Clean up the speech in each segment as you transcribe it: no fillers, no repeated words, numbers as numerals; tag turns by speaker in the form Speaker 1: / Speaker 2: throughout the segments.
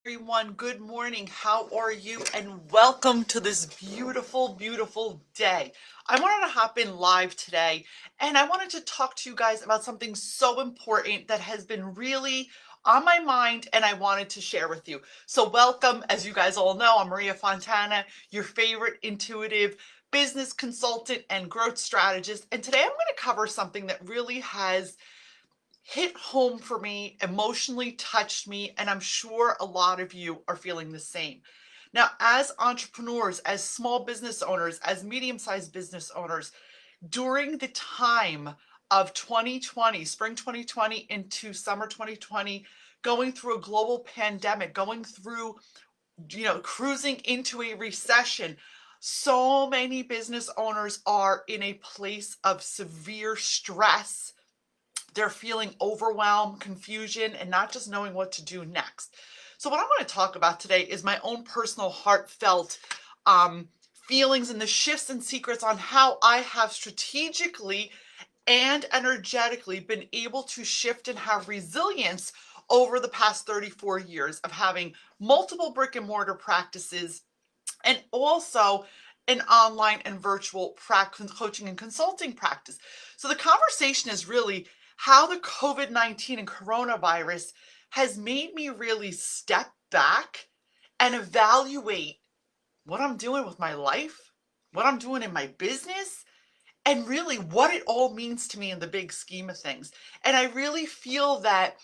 Speaker 1: Everyone, good morning. How are you? And welcome to this beautiful, beautiful day. I wanted to hop in live today and I wanted to talk to you guys about something so important that has been really on my mind and I wanted to share with you. So, welcome. As you guys all know, I'm Maria Fontana, your favorite intuitive business consultant and growth strategist. And today I'm going to cover something that really has hit home for me, emotionally touched me, and I'm sure a lot of you are feeling the same. Now, as entrepreneurs, as small business owners, as medium sized business owners, during the time of 2020, spring 2020 into summer 2020, going through a global pandemic, going through, cruising into a recession, so many business owners are in a place of severe stress. They're feeling overwhelmed, confusion, and not just knowing what to do next. So, what I'm going to talk about today is my own personal heartfelt um, feelings and the shifts and secrets on how I have strategically and energetically been able to shift and have resilience over the past 34 years of having multiple brick and mortar practices and also an online and virtual coaching and consulting practice. So the conversation is really how the COVID-19 and coronavirus has made me really step back and evaluate what I'm doing with my life, what I'm doing in my business, and really what it all means to me in the big scheme of things. And I really feel that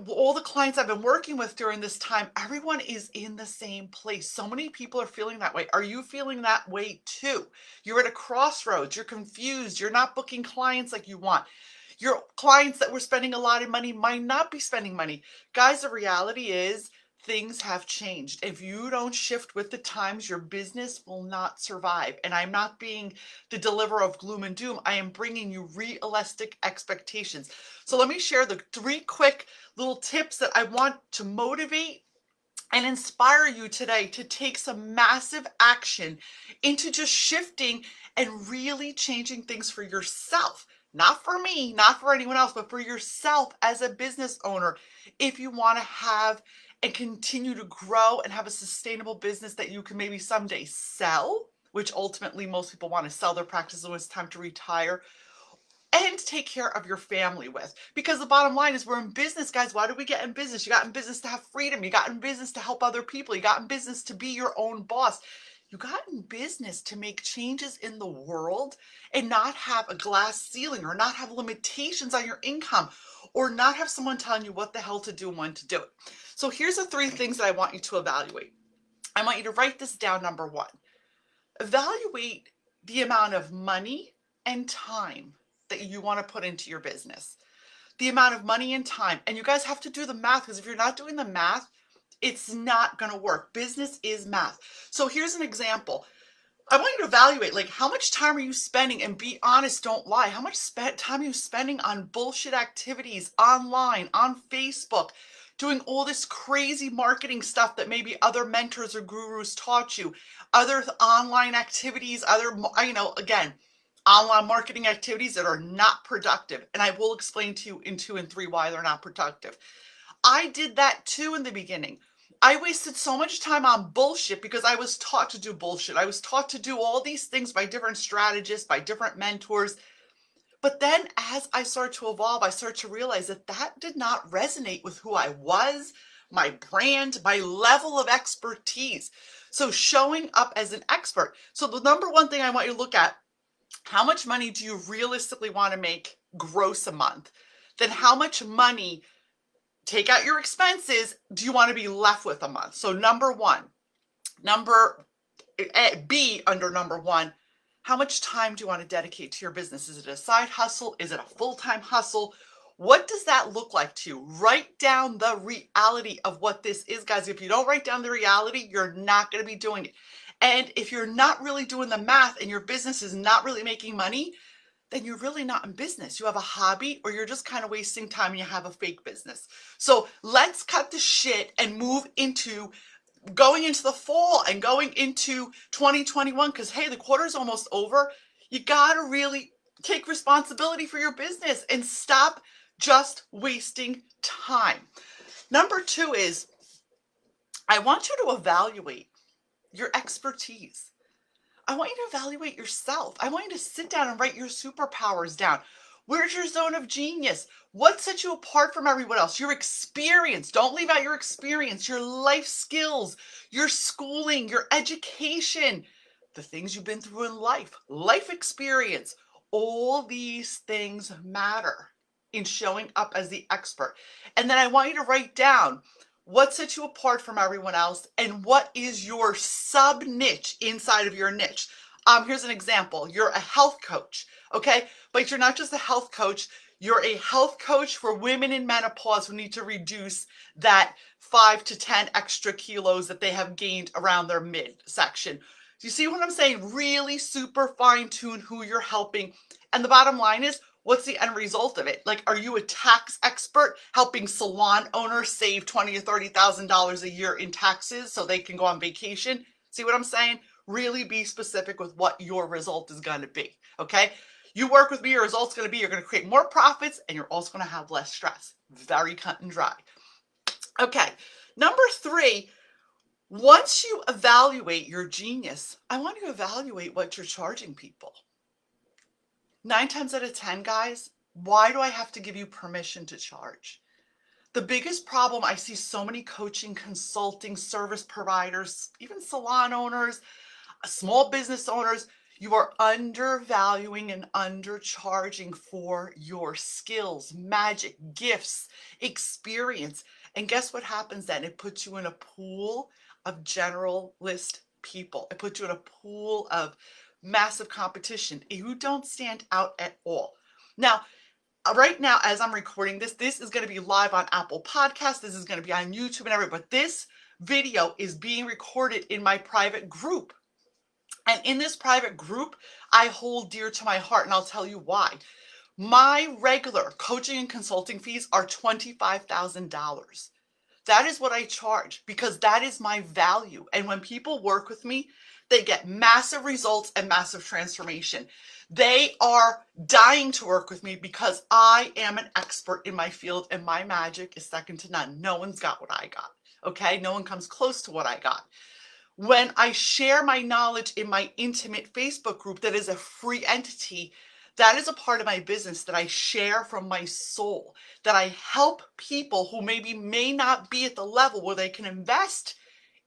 Speaker 1: all the clients I've been working with during this time, everyone is in the same place. So many people are feeling that way. Are you feeling that way too? You're at a crossroads, you're confused, you're not booking clients like you want. Your clients that were spending a lot of money might not be spending money. Guys, the reality is things have changed. If you don't shift with the times, your business will not survive. And I'm not being the deliverer of gloom and doom. I am bringing you realistic expectations. So let me share the three quick little tips that I want to motivate and inspire you today to take some massive action into just shifting and really changing things for yourself. Not for me, not for anyone else, but for yourself as a business owner. If you want to have and continue to grow and have a sustainable business that you can maybe someday sell, which ultimately most people want to sell their practices when it's time to retire, and take care of your family with. Because the bottom line is we're in business, guys. Why do we get in business? You got in business to have freedom. You got in business to help other people. You got in business to be your own boss. You got in business to make changes in the world and not have a glass ceiling or not have limitations on your income or not have someone telling you what the hell to do and when to do it. So here's the three things that I want you to evaluate. I want you to write this down. Number one, evaluate the amount of money and time that you want to put into your business. The amount of money and time. And you guys have to do the math because if you're not doing the math, it's not going to work. Business is math. So here's an example. I want you to evaluate like how much time are you spending, and be honest, don't lie. How much time are you spending on bullshit activities online, on Facebook, doing all this crazy marketing stuff that maybe other mentors or gurus taught you, other online activities, again, online marketing activities that are not productive. And I will explain to you in 2 and 3 why they're not productive. I did that too in the beginning. I wasted so much time on bullshit because I was taught to do bullshit. I was taught to do all these things by different strategists, by different mentors. But then as I started to evolve, I started to realize that that did not resonate with who I was, my brand, my level of expertise. So showing up as an expert. So the number one thing I want you to look at, how much money do you realistically want to make gross a month? Then how much money, take out your expenses, do you want to be left with a month? So number one, number B under number one, how much time do you want to dedicate to your business? Is it a side hustle? Is it a full-time hustle? What does that look like to you? Write down the reality of what this is, guys. If you don't write down the reality, you're not going to be doing it. And if you're not really doing the math and your business is not really making money, then you're really not in business. You have a hobby or you're just kind of wasting time and you have a fake business. So let's cut the shit and move into going into the fall and going into 2021 because, hey, the quarter's almost over. You got to really take responsibility for your business and stop just wasting time. Number two is I want you to evaluate your expertise. I want you to evaluate yourself. I want you to sit down and write your superpowers down. Where's your zone of genius? What sets you apart from everyone else? Your experience. Don't leave out your experience, your life skills, your schooling, your education, the things you've been through in life experience. All these things matter in showing up as the expert. And then I want you to write down what sets you apart from everyone else and what is your sub niche inside of your niche. Here's an example. You're a health coach, okay? But you're not just a health coach. You're a health coach for women in menopause who need to reduce that 5 to 10 extra kilos that they have gained around their midsection. Do you see what I'm saying? Really super fine tune who you're helping. And the bottom line is, what's the end result of it? Like, are you a tax expert helping salon owners save $20,000 or $30,000 a year in taxes so they can go on vacation? See what I'm saying? Really be specific with what your result is going to be. Okay? You work with me, your result's going to be you're going to create more profits and you're also going to have less stress. Very cut and dry. Okay. Number 3, once you evaluate your genius, I want you to evaluate what you're charging people. 9 times out of 10, guys, why do I have to give you permission to charge? The biggest problem I see so many coaching, consulting, service providers, even salon owners, small business owners, you are undervaluing and undercharging for your skills, magic, gifts, experience. And guess what happens then? It puts you in a pool of generalist people. It puts you in a pool of massive competition. You don't stand out at all. Now, right now, as I'm recording this, this is going to be live on Apple Podcasts. This is going to be on YouTube and everything. But this video is being recorded in my private group. And in this private group, I hold dear to my heart, and I'll tell you why. My regular coaching and consulting fees are $25,000. That is what I charge because that is my value. And when people work with me, they get massive results and massive transformation. They are dying to work with me because I am an expert in my field and my magic is second to none. No one's got what I got. Okay? No one comes close to what I got. When I share my knowledge in my intimate Facebook group that is a free entity, that is a part of my business that I share from my soul, that I help people who maybe may not be at the level where they can invest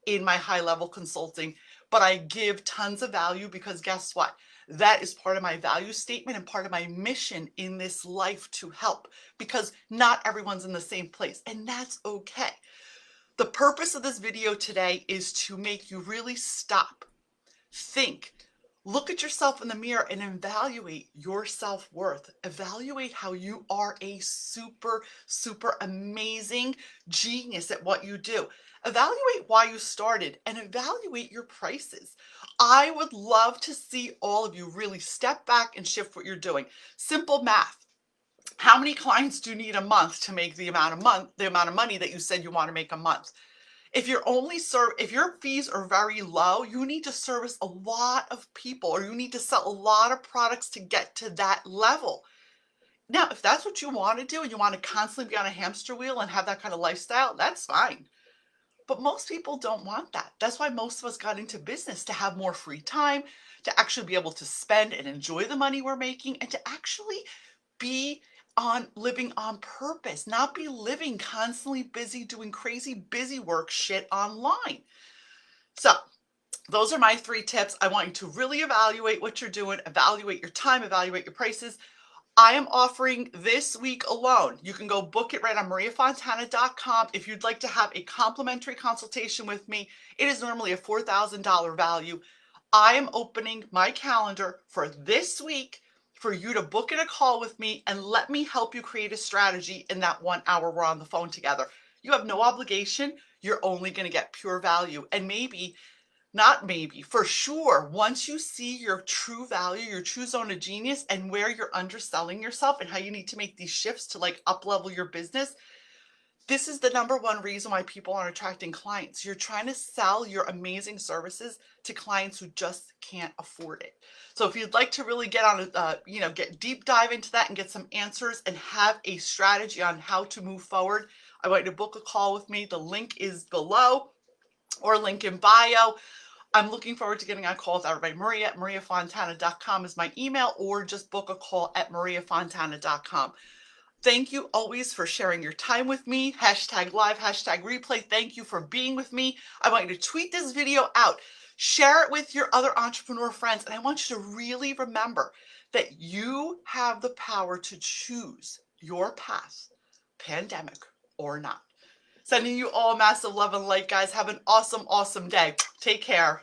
Speaker 1: in my high level consulting, but I give tons of value because guess what? That is part of my value statement and part of my mission in this life to help because not everyone's in the same place and that's okay. The purpose of this video today is to make you really stop, think, look at yourself in the mirror and evaluate your self-worth. Evaluate how you are a super, super amazing genius at what you do. Evaluate why you started and evaluate your prices. I would love to see all of you really step back and shift what you're doing. Simple math. How many clients do you need a month to make the amount of money that you said you want to make a month? If your fees are very low, you need to service a lot of people or you need to sell a lot of products to get to that level. Now, if that's what you want to do and you want to constantly be on a hamster wheel and have that kind of lifestyle, that's fine. But most people don't want that. That's why most of us got into business, to have more free time, to actually be able to spend and enjoy the money we're making, and to actually be on living on purpose, not be living constantly busy doing crazy busy work shit online. So those are my 3 tips. I want you to really evaluate what you're doing, evaluate your time, evaluate your prices. I am offering this week alone. You can go book it right on mariafontana.com. If you'd like to have a complimentary consultation with me, it is normally a $4,000 value. I am opening my calendar for this week for you to book in a call with me and let me help you create a strategy in that 1 hour we're on the phone together. You have no obligation. You're only going to get pure value. And maybe, not maybe, for sure, once you see your true value, your true zone of genius and where you're underselling yourself and how you need to make these shifts to like up level your business, this is the number one reason why people aren't attracting clients. You're trying to sell your amazing services to clients who just can't afford it. So if you'd like to really get on, get deep dive into that and get some answers and have a strategy on how to move forward, I want you to book a call with me. The link is below. or link in bio. I'm looking forward to getting on call with everybody. Maria at mariafontana.com is my email, or just book a call at mariafontana.com. Thank you always for sharing your time with me. Hashtag live, hashtag replay. Thank you for being with me. I want you to tweet this video out, share it with your other entrepreneur friends, and I want you to really remember that you have the power to choose your path, pandemic or not. Sending you all massive love and light, guys. Have an awesome, awesome day. Take care.